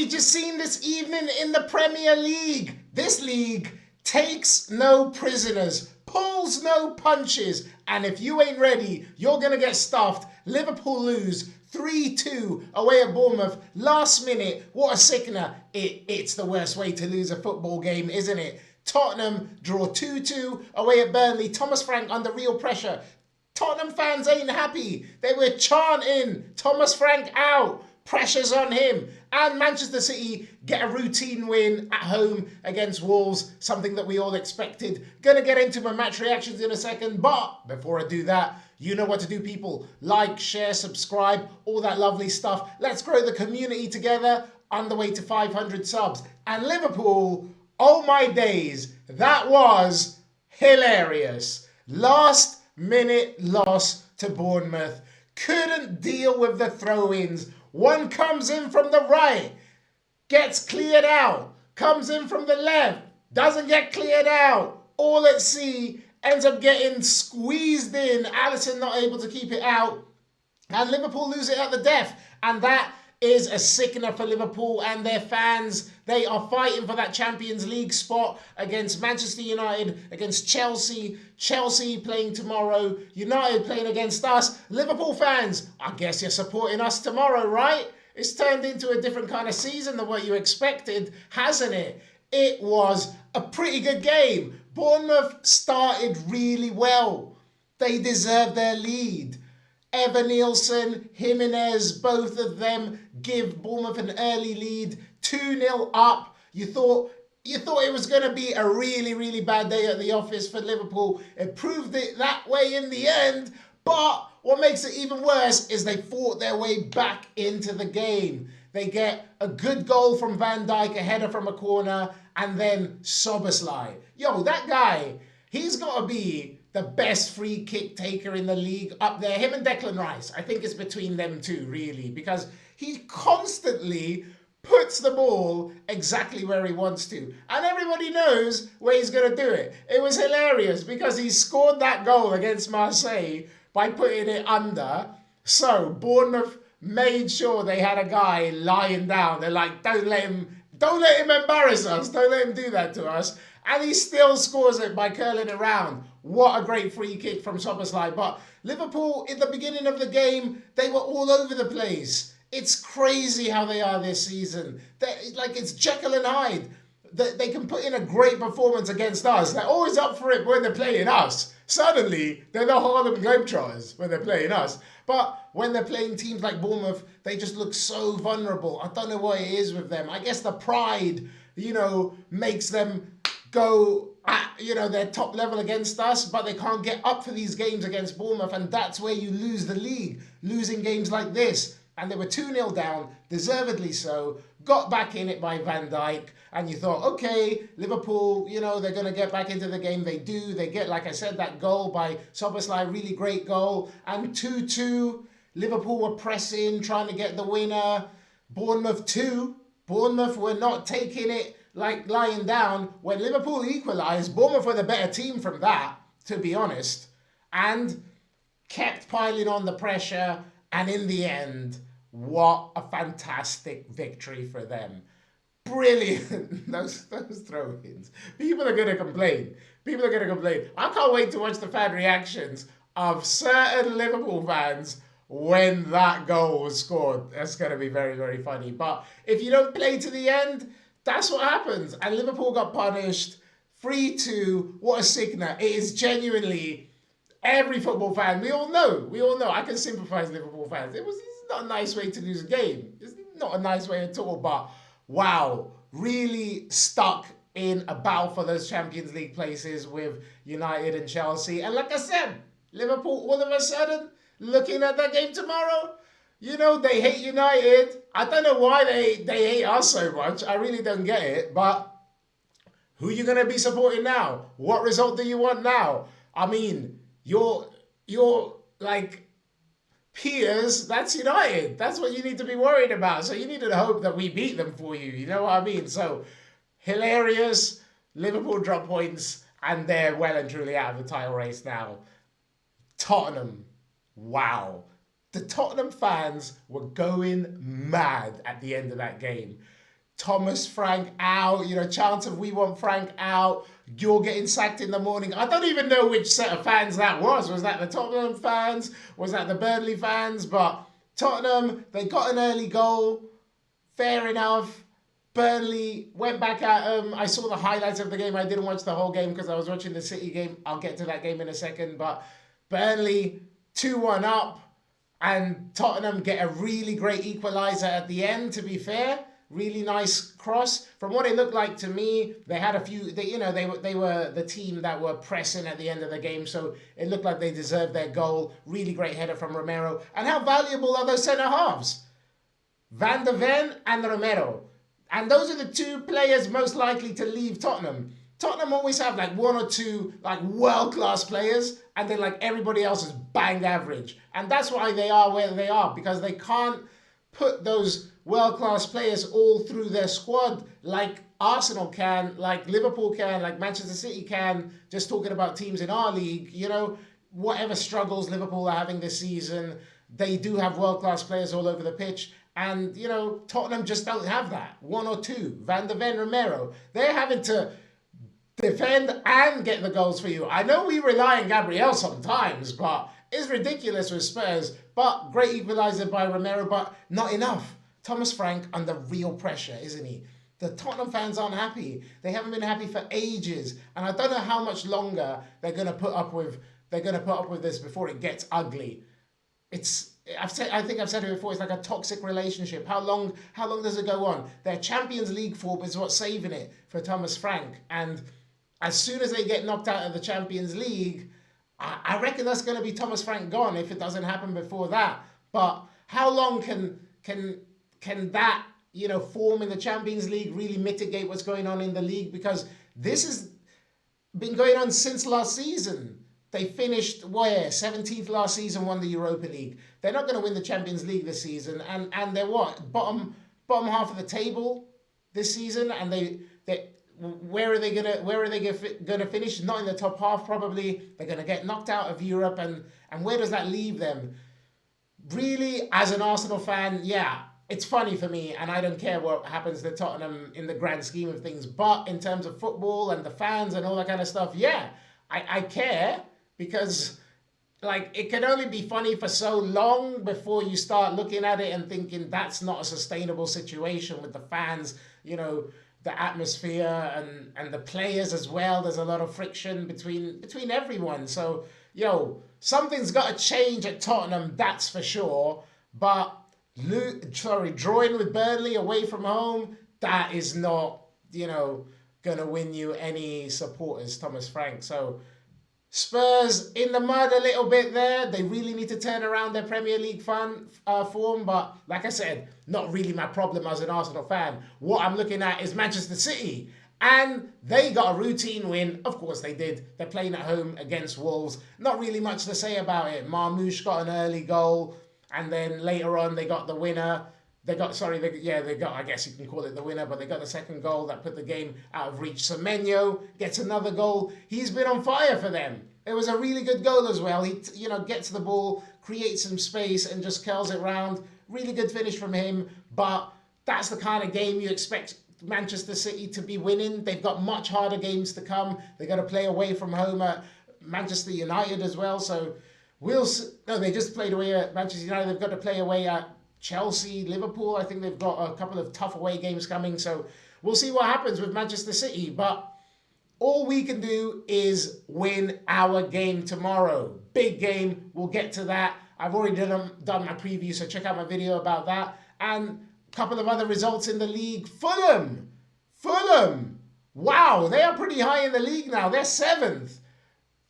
we just seen this evening in the Premier League? This league takes no prisoners, pulls no punches, and if you ain't ready, you're going to get stuffed. Liverpool lose 3-2 away at Bournemouth. Last minute, what a sickener. It's the worst way to lose a football game, isn't it? Tottenham draw 2-2 away at Burnley. Thomas Frank under real pressure. Tottenham fans ain't happy. They were chanting, Thomas Frank out. Pressure's on him. And Manchester City get a routine win at home against Wolves, something that we all expected. Gonna get into my match reactions in a second, but before I do that, you know what to do, people. Like, share, subscribe, all that lovely stuff. Let's grow the community together on the way to 500 subs. And Liverpool, oh my days, that was hilarious. Last minute loss to Bournemouth. Couldn't deal with the throw-ins. One comes in from the right, gets cleared out. Comes in from the left, doesn't get cleared out. All at sea, ends up getting squeezed in. Alisson not able to keep it out. And Liverpool lose it at the death. And that is a sickener for Liverpool and their fans. They are fighting for that Champions League spot against Manchester United, against Chelsea. Chelsea playing tomorrow. United playing against us. Liverpool fans, I guess you're supporting us tomorrow, right? It's turned into a different kind of season than what you expected, hasn't it? It was a pretty good game. Bournemouth started really well. They deserved their lead. Evan Nielsen, Jimenez, both of them give Bournemouth an early lead, 2-0 up. You thought it was going to be a really, really bad day at the office for Liverpool. It proved it that way in the end. But what makes it even worse is they fought their way back into the game. They get a good goal from Van Dijk, a header from a corner, and then Szoboszlai. Yo, that guy, he's got to be the best free kick taker in the league up there. Him and Declan Rice. I think it's between them two, really, because he constantly puts the ball exactly where he wants to. And everybody knows where he's going to do it. It was hilarious because he scored that goal against Marseille by putting it under. So Bournemouth made sure they had a guy lying down. They're like, don't let him embarrass us. Don't let him do that to us. And he still scores it by curling it around. What a great free kick from Szoboszlai. But Liverpool, in the beginning of the game, they were all over the place. It's crazy how they are this season. Like, it's Jekyll and Hyde. They can put in a great performance against us. They're always up for it when they're playing us. Suddenly, they're the Harlem Globetrotters when they're playing us. But when they're playing teams like Bournemouth, they just look so vulnerable. I don't know what it is with them. I guess the pride, makes them go at, their top level against us, but they can't get up for these games against Bournemouth, and that's where you lose the league, losing games like this. And they were 2-0 down, deservedly so, got back in it by Van Dijk, and you thought, okay, Liverpool, they're going to get back into the game. They do. They get, like I said, that goal by Szoboszlai, really great goal, and 2-2. Liverpool were pressing, trying to get the winner. Bournemouth 2. Bournemouth were not taking it like lying down. When Liverpool equalised, Bournemouth were the better team from that, to be honest, and kept piling on the pressure. And in the end, what a fantastic victory for them. Brilliant. Those throw-ins. People are going to complain. I can't wait to watch the fan reactions of certain Liverpool fans when that goal was scored. That's going to be very, very funny. But if you don't play to the end, that's what happens. And Liverpool got punished. 3-2. What a sickener. It is genuinely every football fan. We all know. I can sympathise with Liverpool fans. It's not a nice way to lose a game. It's not a nice way at all. But wow, really stuck in a battle for those Champions League places with United and Chelsea. And like I said, Liverpool all of a sudden looking at that game tomorrow. They hate United. I don't know why they hate us so much. I really don't get it. But who are you going to be supporting now? What result do you want now? I mean, your like peers, that's United. That's what you need to be worried about. So you need to hope that we beat them for you. You know what I mean? So hilarious. Liverpool drop points and they're well and truly out of the title race now. Tottenham. Wow. The Tottenham fans were going mad at the end of that game. Thomas Frank out, chance of we want Frank out, you're getting sacked in the morning. I don't even know which set of fans that was. Was that the Tottenham fans? Was that the Burnley fans? But Tottenham, they got an early goal. Fair enough. Burnley went back at them. I saw the highlights of the game. I didn't watch the whole game because I was watching the City game. I'll get to that game in a second. But Burnley 2-1 up. And Tottenham get a really great equaliser at the end, to be fair. Really nice cross. From what it looked like to me, they had a few. They were the team that were pressing at the end of the game, so it looked like they deserved their goal. Really great header from Romero. And how valuable are those centre halves? Van de Ven and Romero, and those are the two players most likely to leave Tottenham. Tottenham always have like one or two like world-class players, and then like everybody else is bang average, and that's why they are where they are, because they can't put those world-class players all through their squad like Arsenal can, like Liverpool can, like Manchester City can, just talking about teams in our league. Whatever struggles Liverpool are having this season, they do have world-class players all over the pitch. And, Tottenham just don't have that. One or two. Van de Ven, Romero. They're having to defend and get the goals for you. I know we rely on Gabriel sometimes, but it's ridiculous with Spurs. But great equaliser by Romero, but not enough. Thomas Frank under real pressure, isn't he? The Tottenham fans aren't happy. They haven't been happy for ages, and I don't know how much longer they're going to put up with. They're going to put up with this before it gets ugly. I think I've said it before. It's like a toxic relationship. How long does it go on? Their Champions League form is what's saving it for Thomas Frank, and as soon as they get knocked out of the Champions League, I reckon that's going to be Thomas Frank gone if it doesn't happen before that. But how long can that form in the Champions League really mitigate what's going on in the league? Because this has been going on since last season. They finished 17th last season, won the Europa League. They're not going to win the Champions League this season, and they're bottom half of the table this season, and where are they gonna finish? Not in the top half, probably. They're gonna get knocked out of Europe, and where does that leave them? Really, as an Arsenal fan, yeah, it's funny for me, and I don't care what happens to Tottenham in the grand scheme of things. But in terms of football and the fans and all that kind of stuff, yeah, I care, because it can only be funny for so long before you start looking at it and thinking that's not a sustainable situation with the fans, the atmosphere and the players as well. There's a lot of friction between everyone. So, something's got to change at Tottenham, that's for sure. But drawing with Burnley away from home, that is not, going to win you any supporters, Thomas Frank. So Spurs in the mud a little bit there. They really need to turn around their Premier League form. But like I said, not really my problem as an Arsenal fan. What I'm looking at is Manchester City. And they got a routine win. Of course they did. They're playing at home against Wolves. Not really much to say about it. Marmoush got an early goal. And then later on they got the winner. They got, I guess you can call it the winner, but they got the second goal that put the game out of reach. Semenyo gets another goal. He's been on fire for them. It was a really good goal as well. He, gets the ball, creates some space, and just curls it round. Really good finish from him. But that's the kind of game you expect Manchester City to be winning. They've got much harder games to come. They got to play away from home at Manchester United as well. So they just played away at Manchester United. They've got to play away at Chelsea, Liverpool. I think they've got a couple of tough away games coming. So we'll see what happens with Manchester City. But all we can do is win our game tomorrow. Big game. We'll get to that. I've already done my preview, so check out my video about that. And a couple of other results in the league. Fulham. Wow, they are pretty high in the league now. They're 7th.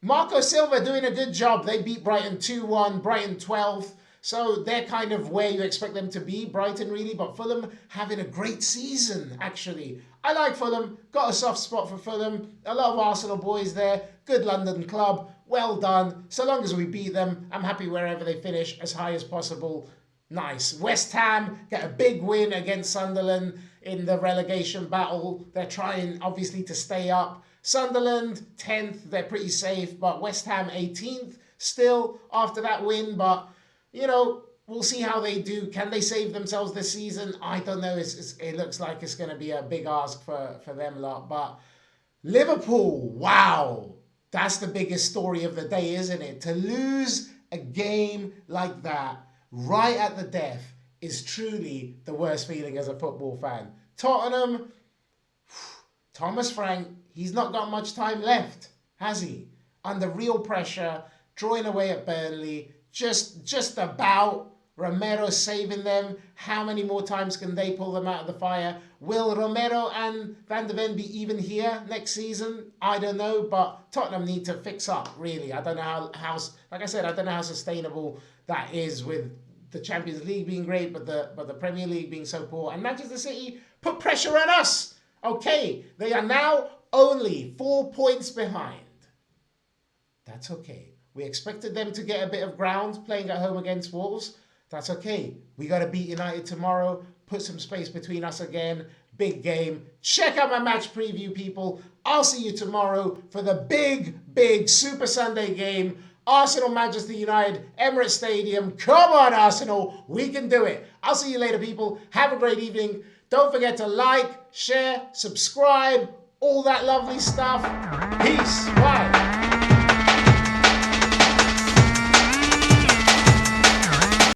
Marco Silva doing a good job. They beat Brighton 2-1. Brighton 12th. So they're kind of where you expect them to be, Brighton really, but Fulham having a great season, actually. I like Fulham, got a soft spot for Fulham, a lot of Arsenal boys there, good London club, well done. So long as we beat them, I'm happy wherever they finish, as high as possible. Nice. West Ham get a big win against Sunderland in the relegation battle. They're trying, obviously, to stay up. Sunderland, 10th, they're pretty safe, but West Ham, 18th, still after that win, but we'll see how they do. Can they save themselves this season? I don't know. It looks like it's going to be a big ask for them lot. But Liverpool, wow. That's the biggest story of the day, isn't it? To lose a game like that right at the death is truly the worst feeling as a football fan. Tottenham, Thomas Frank, he's not got much time left, has he? Under real pressure, drawing away at Burnley, just about. Romero saving them. How many more times can they pull them out of the fire? Will Romero and Van de Ven be even here next season? I don't know, but Tottenham need to fix up, really. I don't know how like I said, I don't know how sustainable that is with the Champions League being great, but the Premier League being so poor. And Manchester City put pressure on us. Okay, they are now only 4 points behind. That's okay. We expected them to get a bit of ground playing at home against Wolves. That's okay. We got to beat United tomorrow. Put some space between us again. Big game. Check out my match preview, people. I'll see you tomorrow for the big Super Sunday game. Arsenal, Manchester United, Emirates Stadium. Come on, Arsenal. We can do it. I'll see you later, people. Have a great evening. Don't forget to like, share, subscribe, all that lovely stuff. Peace. Bye.